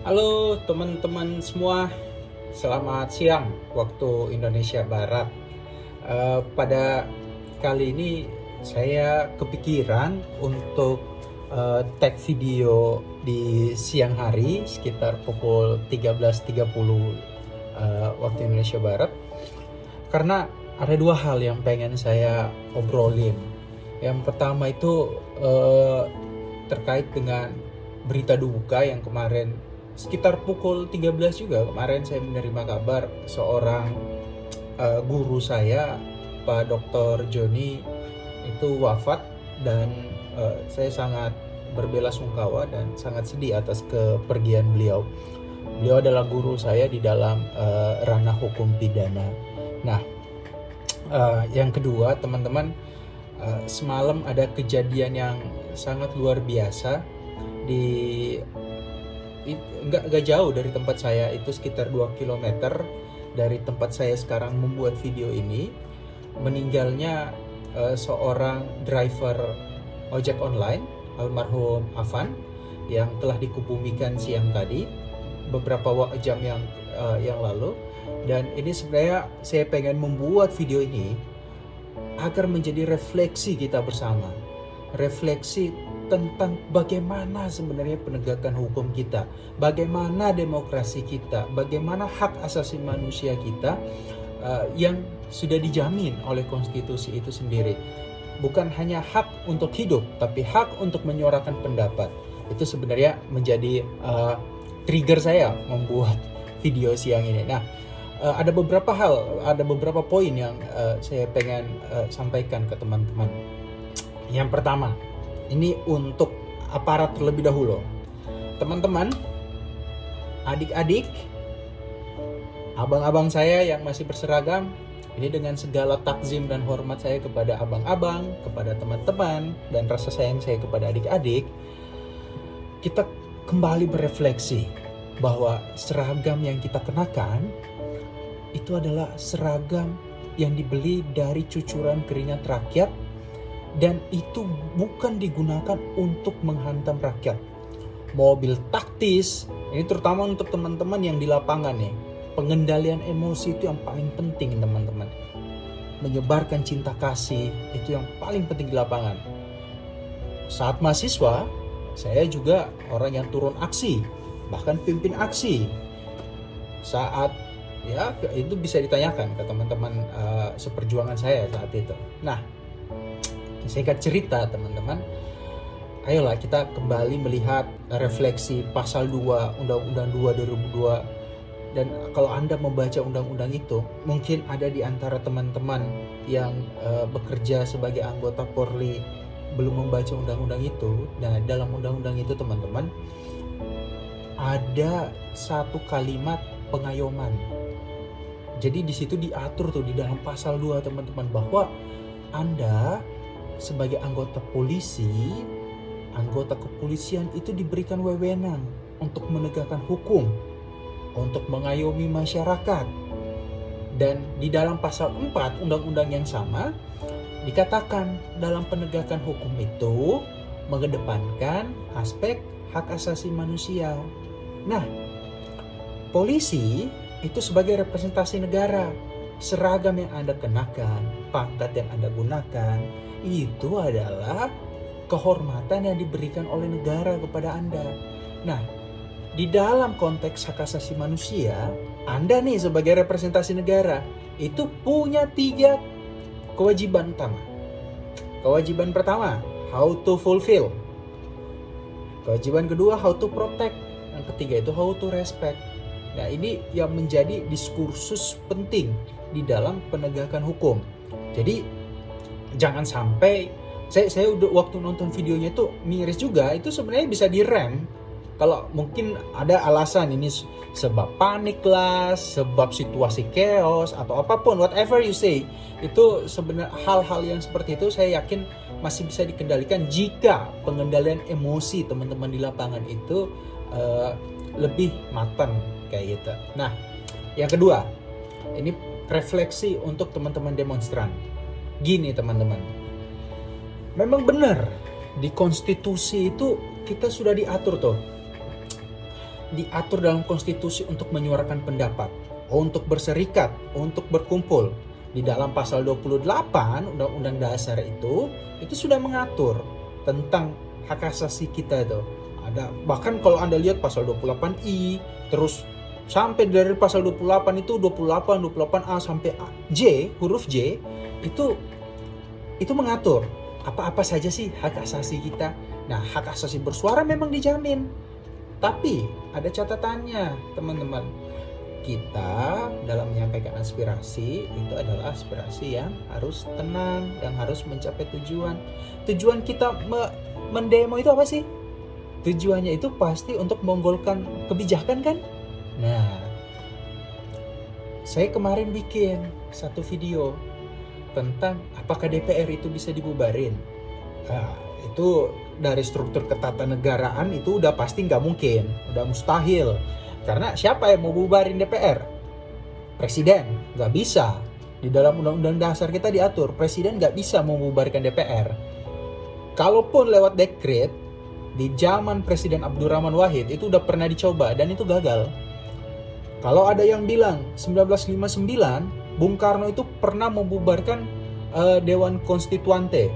Halo teman-teman semua, selamat siang waktu Indonesia Barat. Pada kali ini saya kepikiran untuk tag video di siang hari sekitar pukul 13.30 waktu Indonesia Barat. Karena ada dua hal yang pengen saya obrolin. Yang pertama itu terkait dengan berita duka yang kemarin sekitar pukul 13 juga kemarin saya menerima kabar seorang guru saya, Pak Dr. Joni, itu wafat. Dan saya sangat berbelasungkawa dan sangat sedih atas kepergian beliau. Beliau adalah guru saya di dalam ranah hukum pidana. Nah, yang kedua teman-teman, semalam ada kejadian yang sangat luar biasa di nggak jauh dari tempat saya, itu sekitar 2 km dari tempat saya sekarang membuat video ini. Meninggalnya seorang driver ojek online, almarhum Afan, yang telah dikebumikan siang tadi beberapa jam yang lalu. Dan ini sebenarnya saya pengen membuat video ini agar menjadi refleksi kita bersama, refleksi tentang bagaimana sebenarnya penegakan hukum kita, bagaimana demokrasi kita, bagaimana hak asasi manusia kita yang sudah dijamin oleh konstitusi itu sendiri. Bukan hanya hak untuk hidup, tapi hak untuk menyuarakan pendapat. Itu sebenarnya menjadi trigger saya membuat video siang ini. Nah, ada beberapa poin yang saya pengen sampaikan ke teman-teman. Yang pertama, ini untuk aparat terlebih dahulu. Teman-teman, adik-adik, abang-abang saya yang masih berseragam, ini dengan segala takzim dan hormat saya kepada abang-abang, kepada teman-teman, dan rasa sayang saya kepada adik-adik, kita kembali berefleksi bahwa seragam yang kita kenakan itu adalah seragam yang dibeli dari cucuran keringat rakyat, dan itu bukan digunakan untuk menghantam rakyat. Mobil taktis, ini terutama untuk teman-teman yang di lapangan nih. Pengendalian emosi itu yang paling penting teman-teman. Menyebarkan cinta kasih itu yang paling penting di lapangan. Saat mahasiswa, saya juga orang yang turun aksi, bahkan pimpin aksi. Saat ya itu bisa ditanyakan ke teman-teman seperjuangan saya saat itu. Nah, singkat cerita teman-teman, ayolah kita kembali melihat refleksi pasal 2 Undang-Undang 2 2002. Dan kalau Anda membaca undang-undang itu, mungkin ada di antara teman-teman yang bekerja sebagai anggota Polri belum membaca undang-undang itu. Nah, dalam undang-undang itu teman-teman ada satu kalimat pengayoman. Jadi di situ diatur tuh di dalam pasal 2 teman-teman, bahwa Anda sebagai anggota polisi, anggota kepolisian itu diberikan wewenang untuk menegakkan hukum, untuk mengayomi masyarakat. Dan di dalam pasal 4 undang-undang yang sama dikatakan dalam penegakan hukum itu mengedepankan aspek hak asasi manusia. Nah, polisi itu sebagai representasi negara. Seragam yang Anda kenakan, pangkat yang Anda gunakan, itu adalah kehormatan yang diberikan oleh negara kepada Anda. Nah, di dalam konteks hak asasi manusia, Anda nih sebagai representasi negara itu punya 3 kewajiban utama. Kewajiban pertama, how to fulfill. Kewajiban kedua, how to protect. Yang ketiga itu how to respect. Nah, ini yang menjadi diskursus penting di dalam penegakan hukum. Jadi jangan sampai saya udah waktu nonton videonya itu miris juga, itu sebenarnya bisa direm. Kalau mungkin ada alasan ini sebab panik lah, sebab situasi chaos atau apapun, whatever you say, itu sebenarnya hal-hal yang seperti itu saya yakin masih bisa dikendalikan jika pengendalian emosi teman-teman di lapangan itu lebih matang kayak gitu. Nah, yang kedua, ini refleksi untuk teman-teman demonstran. Gini teman-teman, memang benar di konstitusi itu kita sudah diatur tuh. diatur dalam konstitusi untuk menyuarakan pendapat, untuk berserikat, untuk berkumpul. Di dalam pasal 28 Undang-Undang Dasar itu sudah mengatur tentang hak asasi kita itu. Ada bahkan kalau Anda lihat pasal 28I, terus sampai dari pasal 28 itu 28A sampai J, huruf J itu mengatur apa-apa saja sih hak asasi kita. Nah, hak asasi bersuara memang dijamin. Tapi ada catatannya, teman-teman. Kita dalam menyampaikan aspirasi itu adalah aspirasi yang harus tenang, yang harus mencapai tujuan. Tujuan kita mendemo itu apa sih? Tujuannya itu pasti untuk menggolkan kebijakan kan? Nah, saya kemarin bikin satu video tentang apakah DPR itu bisa dibubarin. Nah, itu dari struktur ketatanegaraan itu udah pasti nggak mungkin, udah mustahil. Karena siapa yang mau bubarin DPR? Presiden, nggak bisa. Di dalam Undang-Undang Dasar kita diatur, Presiden nggak bisa membubarkan DPR. Kalaupun lewat dekret, di zaman Presiden Abdurrahman Wahid itu udah pernah dicoba dan itu gagal. Kalau ada yang bilang 1959, Bung Karno itu pernah membubarkan Dewan Konstituante.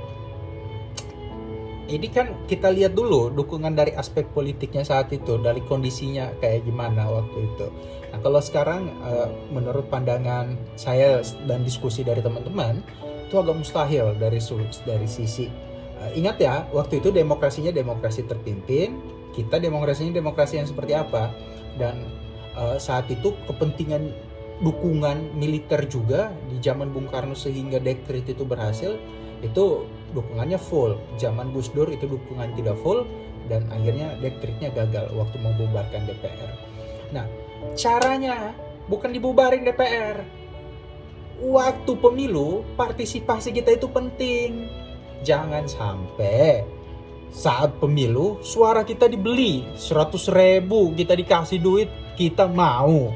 Ini kan kita lihat dulu dukungan dari aspek politiknya saat itu, dari kondisinya kayak gimana waktu itu. Nah, kalau sekarang menurut pandangan saya dan diskusi dari teman-teman, itu agak mustahil dari sisi ingat ya, waktu itu demokrasinya demokrasi terpimpin, kita demokrasinya demokrasi yang seperti apa. Dan saat itu kepentingan dukungan militer juga di zaman Bung Karno sehingga dekret itu berhasil, itu dukungannya full. Zaman Gus Dur itu dukungan tidak full dan akhirnya dekretnya gagal waktu membubarkan DPR. Nah, caranya bukan dibubarin DPR. Waktu pemilu, partisipasi kita itu penting. Jangan sampai saat pemilu suara kita dibeli 100.000, kita dikasih duit, kita mau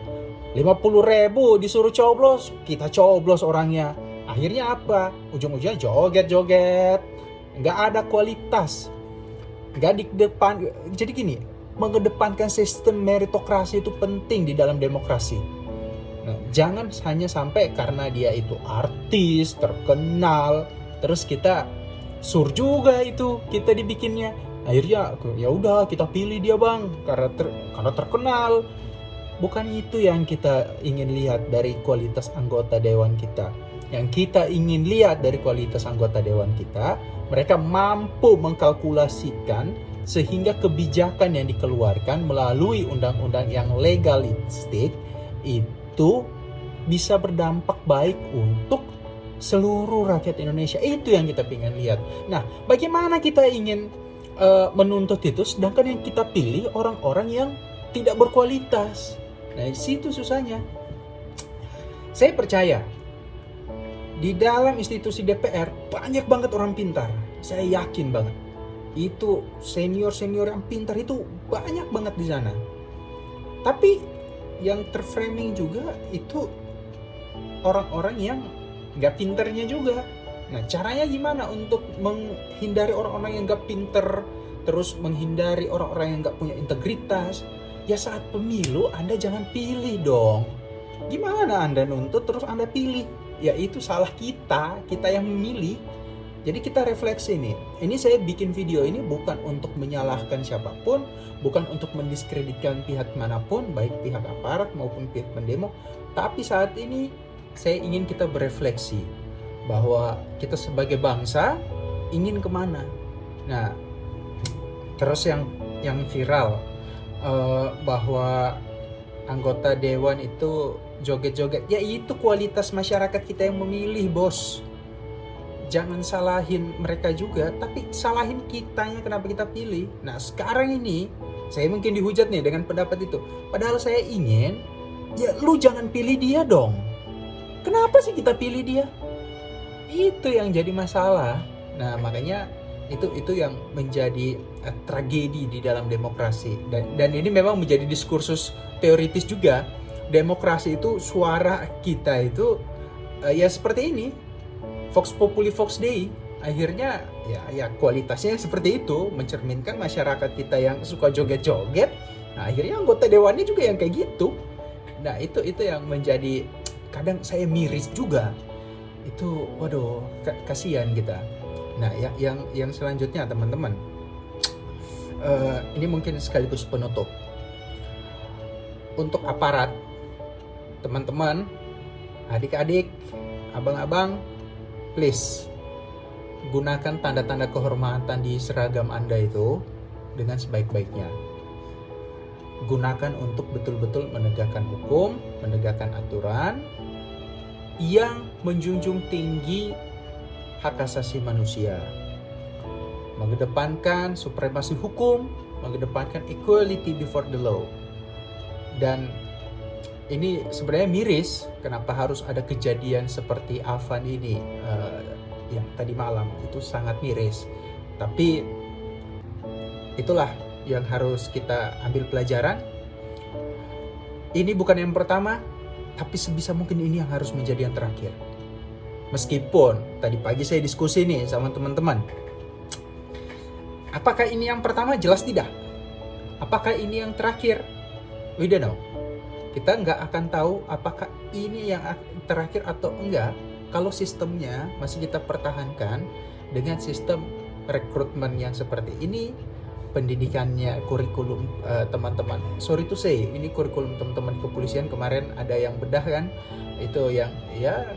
50.000 disuruh coblos, kita coblos orangnya. Akhirnya apa? Ujung-ujungnya joget-joget, nggak ada kualitas, nggak di depan. Jadi gini, mengedepankan sistem meritokrasi itu penting di dalam demokrasi. Nah, jangan hanya sampai karena dia itu artis terkenal, terus kita sur juga itu kita dibikinnya. Akhirnya ya udah kita pilih dia bang karena terkenal. Bukan itu yang kita ingin lihat dari kualitas anggota dewan kita. Yang kita ingin lihat dari kualitas anggota dewan kita, mereka mampu mengkalkulasikan sehingga kebijakan yang dikeluarkan melalui undang-undang yang legalistik itu bisa berdampak baik untuk seluruh rakyat Indonesia. Itu yang kita ingin lihat. Nah, bagaimana kita ingin menuntut itu sedangkan yang kita pilih orang-orang yang tidak berkualitas. Nah, di situ susahnya. Saya percaya di dalam institusi DPR banyak banget orang pintar. Saya yakin banget. Itu senior-senior yang pintar itu banyak banget di sana. Tapi yang terframing juga itu orang-orang yang nggak pinternya juga. Nah, caranya gimana untuk menghindari orang-orang yang nggak pinter, terus menghindari orang-orang yang nggak punya integritas? Ya saat pemilu Anda jangan pilih dong. Gimana Anda nuntut terus Anda pilih? Ya itu salah kita yang memilih. Jadi kita refleksi nih. Ini saya bikin video ini bukan untuk menyalahkan siapapun, bukan untuk mendiskreditkan pihak manapun, baik pihak aparat maupun pihak pendemo. Tapi saat ini saya ingin kita berefleksi bahwa kita sebagai bangsa ingin kemana. Nah, terus yang viral bahwa anggota dewan itu joget-joget. Ya itu kualitas masyarakat kita yang memilih, bos. Jangan salahin mereka juga, tapi salahin kitanya kenapa kita pilih. Nah, sekarang ini saya mungkin dihujat nih dengan pendapat itu. Padahal saya ingin, ya lu jangan pilih dia dong. Kenapa sih kita pilih dia? Itu yang jadi masalah. Nah, makanya itu yang menjadi tragedi di dalam demokrasi. Dan ini memang menjadi diskursus teoritis juga. Demokrasi itu suara kita itu ya seperti ini. Vox populi vox dei. Akhirnya ya kualitasnya seperti itu, mencerminkan masyarakat kita yang suka joget-joget Nah, akhirnya anggota dewannya juga yang kayak gitu. Nah, itu yang menjadi kadang saya miris juga. Itu waduh, kasihan kita. Nah, yang selanjutnya teman-teman, ini mungkin sekaligus penutup untuk aparat, teman-teman, adik-adik, abang-abang, please gunakan tanda-tanda kehormatan di seragam Anda itu dengan sebaik-baiknya. Gunakan untuk betul-betul menegakkan hukum, menegakkan aturan yang menjunjung tinggi hak asasi manusia, mengedepankan supremasi hukum, mengedepankan equality before the law. Dan ini sebenarnya miris kenapa harus ada kejadian seperti Afan ini yang tadi malam, itu sangat miris. Tapi itulah yang harus kita ambil pelajaran. Ini bukan yang pertama, tapi sebisa mungkin ini yang harus menjadi yang terakhir. Meskipun tadi pagi saya diskusi nih sama teman-teman, apakah ini yang pertama? Jelas tidak. Apakah ini yang terakhir? We don't know. Kita nggak akan tahu apakah ini yang terakhir atau enggak kalau sistemnya masih kita pertahankan dengan sistem rekrutmen yang seperti ini, pendidikannya, kurikulum teman-teman. Sorry to say, ini kurikulum teman-teman kepolisian kemarin ada yang bedah kan, itu yang ya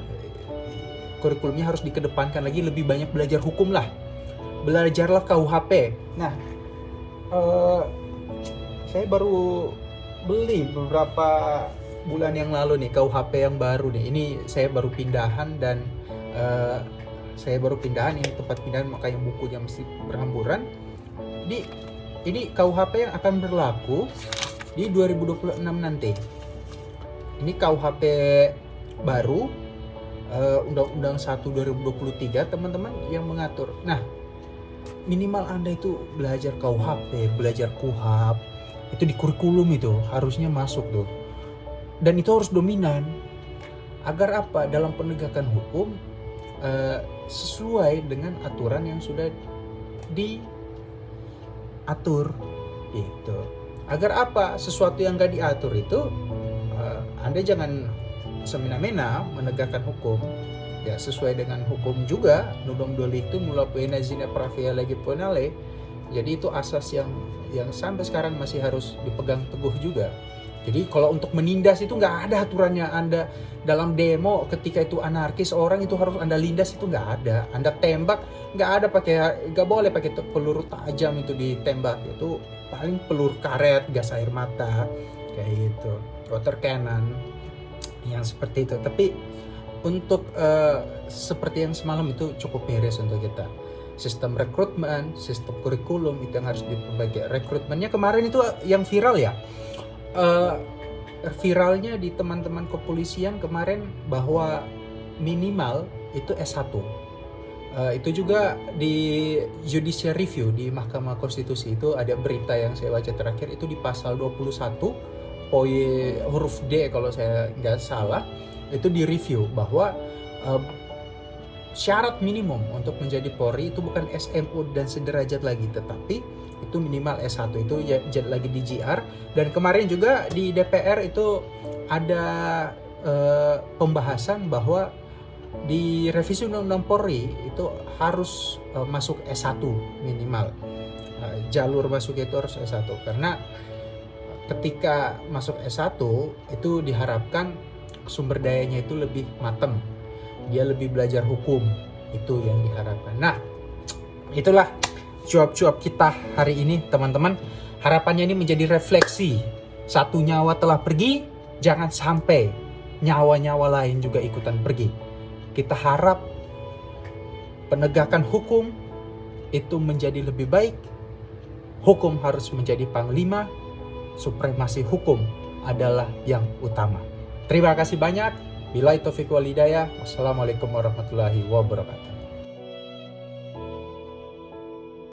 kurikulumnya harus dikedepankan lagi, lebih banyak belajar hukum lah, belajarlah KUHP. Nah, saya baru beli beberapa bulan yang lalu nih KUHP yang baru nih. Ini saya baru pindahan dan ini tempat pindahan, makanya bukunya mesti berhamburan. Ini KUHP yang akan berlaku di 2026 nanti. Ini KUHP baru, Undang-Undang 1 2023 teman-teman yang mengatur. Nah, minimal Anda itu belajar KUHP, belajar KUHAP, itu di kurikulum itu harusnya masuk tuh. Dan itu harus dominan. Agar apa? Dalam penegakan hukum sesuai dengan aturan yang sudah diatur gitu. Agar apa? Sesuatu yang gak diatur itu Anda jangan semena-mena menegakkan hukum. Ya sesuai dengan hukum juga, nudum delictum nulla pena sine pravia legi penale. Jadi itu asas yang sampai sekarang masih harus dipegang teguh juga. Jadi kalau untuk menindas itu nggak ada aturannya. Anda dalam demo ketika itu anarkis, orang itu harus Anda lindas, itu nggak ada. Anda tembak nggak ada, nggak boleh pakai peluru tajam itu ditembak. Itu paling peluru karet, gas air mata kayak gitu, water cannon yang seperti itu. Tapi untuk seperti yang semalam itu cukup beres untuk kita. Sistem rekrutmen, sistem kurikulum itu yang harus diperbaiki. Rekrutmennya kemarin itu yang viral ya. Viralnya di teman-teman kepolisian kemarin bahwa minimal itu S1. Itu juga di judicial review di Mahkamah Konstitusi itu ada berita yang saya baca terakhir itu di pasal 21 huruf D kalau saya nggak salah, itu di review bahwa syarat minimum untuk menjadi Polri itu bukan SMU dan sederajat lagi, tetapi itu minimal S1. Itu lagi di GR. Dan kemarin juga di DPR itu ada pembahasan bahwa di revisi Undang-Undang Polri itu harus masuk S1 minimal. Jalur masuk itu harus S1 karena ketika masuk S1 itu diharapkan sumber dayanya itu lebih matang. Dia lebih belajar hukum, itu yang diharapkan. Nah, itulah cuap-cuap kita hari ini teman-teman. Harapannya ini menjadi refleksi. Satu nyawa telah pergi, jangan sampai nyawa-nyawa lain juga ikutan pergi. Kita harap penegakan hukum itu menjadi lebih baik. Hukum harus menjadi panglima, supremasi hukum adalah yang utama. Terima kasih banyak. Billahi taufiq wal hidayah. Wassalamualaikum warahmatullahi wabarakatuh.